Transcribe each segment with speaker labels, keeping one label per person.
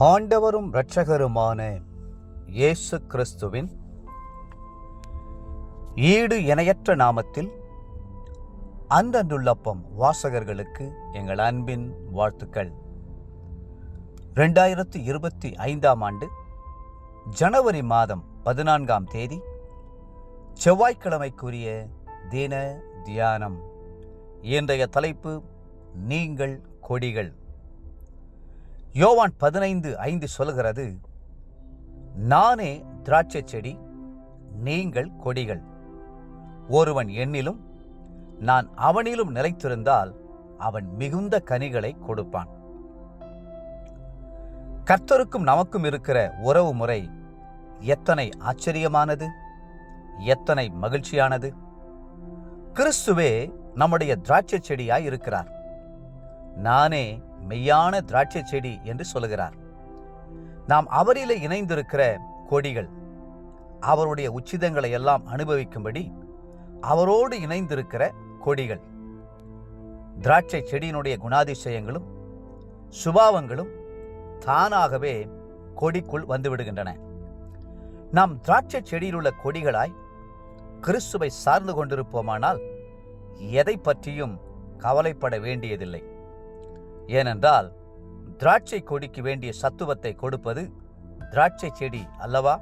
Speaker 1: ஆண்டவரும் இரட்சகருமான இயேசு கிறிஸ்துவின் ஈடு இணையற்ற நாமத்தில் அன்றன்றுள்ளப்பம் வாசகர்களுக்கு எங்கள் அன்பின் வாழ்த்துக்கள். 2025 ஆண்டு ஜனவரி மாதம் 14ஆம் தேதி செவ்வாய்க்கிழமைக்குரிய தின தியானம். இன்றைய தலைப்பு நீங்கள் கொடிகள். யோவான் 15:5 சொல்கிறது, நானே திராட்சை செடி, நீங்கள் கொடிகள். ஒருவன் என்னிலும் நான் அவனிலும் நிலைத்திருந்தால் அவன் மிகுந்த கனிகளை கொடுப்பான். கர்த்தருக்கும் நமக்கும் இருக்கிற உறவு முறை எத்தனை ஆச்சரியமானது, எத்தனை மகிழ்ச்சியானது. கிறிஸ்துவே நம்முடைய திராட்சை செடியாய் இருக்கிறார். நானே மெய்யான திராட்சை செடி என்று சொல்லுகிறார். நாம் அவரிலே இணைந்திருக்கிற கொடிகள். அவருடைய உச்சிதங்களை எல்லாம் அனுபவிக்கும்படி அவரோடு இணைந்திருக்கிற கொடிகள். திராட்சை செடியினுடைய குணாதிசயங்களும் சுபாவங்களும் தானாகவே கொடிக்குள் வந்துவிடுகின்றன. நாம் திராட்சை செடியில் உள்ள கொடிகளாய் கிறிஸ்துவை சார்ந்து கொண்டிருப்போமானால் எதை பற்றியும் கவலைப்பட வேண்டியதில்லை. ஏனென்றால் திராட்சை கொடிக்கு வேண்டிய சத்துவத்தை கொடுப்பது திராட்சை செடி அல்லவா?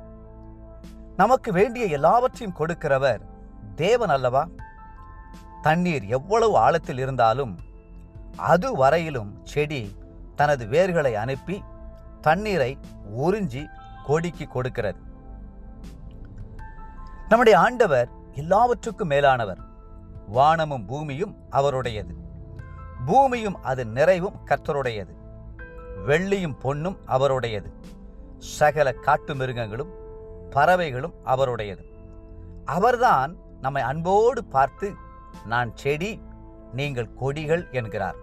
Speaker 1: நமக்கு வேண்டிய எல்லாவற்றையும் கொடுக்கிறவர் தேவன் அல்லவா? தண்ணீர் எவ்வளவு ஆழத்தில் இருந்தாலும் அது வரையிலும் செடி தனது வேர்களை அனுப்பி தண்ணீரை உறிஞ்சி கொடிக்கு கொடுக்கிறது. நம்முடைய ஆண்டவர் எல்லாவற்றுக்கும் மேலானவர். வானமும் பூமியும் அவருடையது, பூமியும் அது நிறைவும் கர்த்தருடையது. வெள்ளியும் பொன்னும் அவருடையது, சகல காட்டு மிருகங்களும் பறவைகளும் அவருடையது. அவர்தான் நம்மை அன்போடு பார்த்து, நான் செடி, நீங்கள் கொடிகள் என்கிறார்.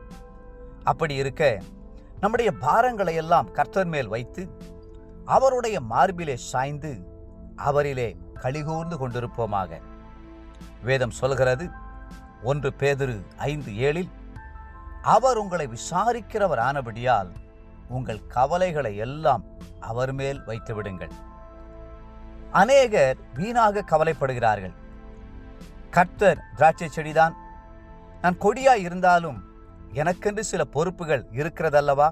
Speaker 1: அப்படி இருக்க நம்முடைய பாரங்களை எல்லாம் கர்த்தர் மேல் வைத்து அவருடைய மார்பிலே சாய்ந்து அவரிலே களிகூர்ந்து கொண்டிருப்போமாக. வேதம் சொல்கிறது, 1 பேதுரு 5:7, அவர் உங்களை விசாரிக்கிறவர் ஆனபடியால் உங்கள் கவலைகளை எல்லாம் அவர் மேல் வைத்து விடுங்கள். அநேகர் வீணாக கவலைப்படுகிறார்கள். கர்த்தர் திராட்சை செடிதான், நான் கொடியாய் இருந்தாலும் எனக்கென்று சில பொறுப்புகள் இருக்கிறதல்லவா,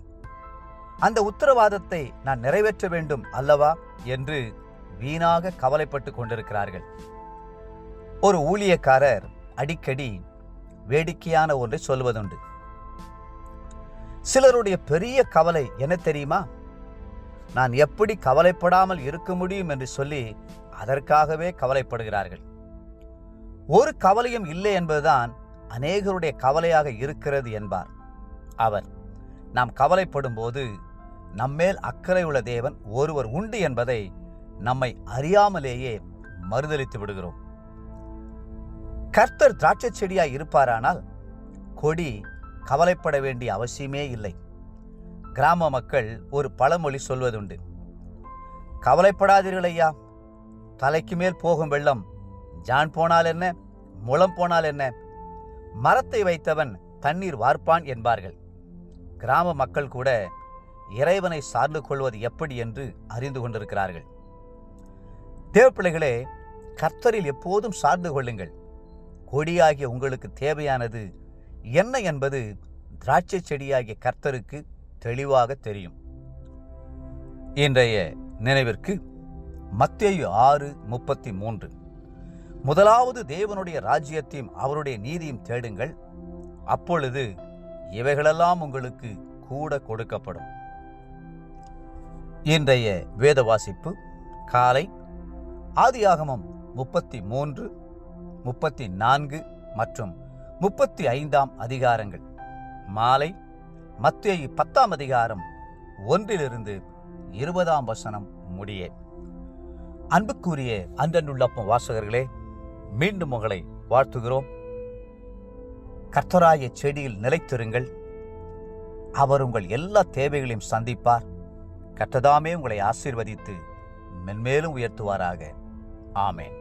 Speaker 1: அந்த உத்தரவாதத்தை நான் நிறைவேற்ற வேண்டும் அல்லவா என்று வீணாக கவலைப்பட்டு கொண்டிருக்கிறார்கள். ஒரு ஊழியக்காரர் அடிக்கடி வேடிக்கையான ஒன்றை சொல்வதுண்டு. சிலருடைய பெரிய கவலை என்ன தெரியுமா? நான் எப்படி கவலைப்படாமல் இருக்க முடியும் என்று சொல்லி அதற்காகவே கவலைப்படுகிறார்கள். ஒரு கவலையும் இல்லை என்பதுதான் அநேகருடைய கவலையாக இருக்கிறது என்பார் அவர். நாம் கவலைப்படும் போது நம்மேல் அக்கறை உள்ள தேவன் ஒருவர் உண்டு என்பதை நம்மை அறியாமலேயே மறுதலித்து விடுகிறோம். கர்த்தர் திராட்சை செடியாய் இருப்பாரானால் கொடி கவலைப்பட வேண்டிய அவசியமே இல்லை. கிராம மக்கள் ஒரு பழமொழி சொல்வதுண்டு, கவலைப்படாதீர்கள் ஐயா, தலைக்கு மேல் போகும் வெள்ளம் ஜான் போனால் என்ன, முளம் போனால் என்ன, மரத்தை வைத்தவன் தண்ணீர் வார்ப்பான் என்பார்கள். கிராம மக்கள் கூட இறைவனை சார்ந்து கொள்வது எப்படி என்று அறிந்து கொண்டிருக்கிறார்கள். தேவப்பிள்ளைகளே, கர்த்தரில் எப்போதும் சார்ந்து கொள்ளுங்கள். கொடியாகிய உங்களுக்கு தேவையானது என்ன என்பது திராட்சை செடியாகிய கர்த்தருக்கு தெளிவாக தெரியும். இன்றைய நினைவிற்கு மத்தேயு 6:33, முதலாவது தேவனுடைய ராஜ்யத்தையும் அவருடைய நீதியும் தேடுங்கள், அப்பொழுது இவைகளெல்லாம் உங்களுக்கு கூட கொடுக்கப்படும். இன்றைய வேத வாசிப்பு காலை ஆதியாகமம் 33, 34 மற்றும் 35ஆம் அதிகாரங்கள். மாலை மத்தேயு 10ஆம் அதிகாரம் 1 - 20ஆம் வசனம் முடிய. அன்புக்குரிய அன்றன்றுள்ளப்பம் வாசகர்களே, மீண்டும் உங்களை வாழ்த்துகிறோம். கர்த்தராய செடியில் நிலைத்திருங்கள். அவர் உங்கள் எல்லா தேவைகளையும் சந்திப்பார். கர்த்ததாமே உங்களை ஆசீர்வதித்து மென்மேலும் உயர்த்துவாராக. ஆமென்.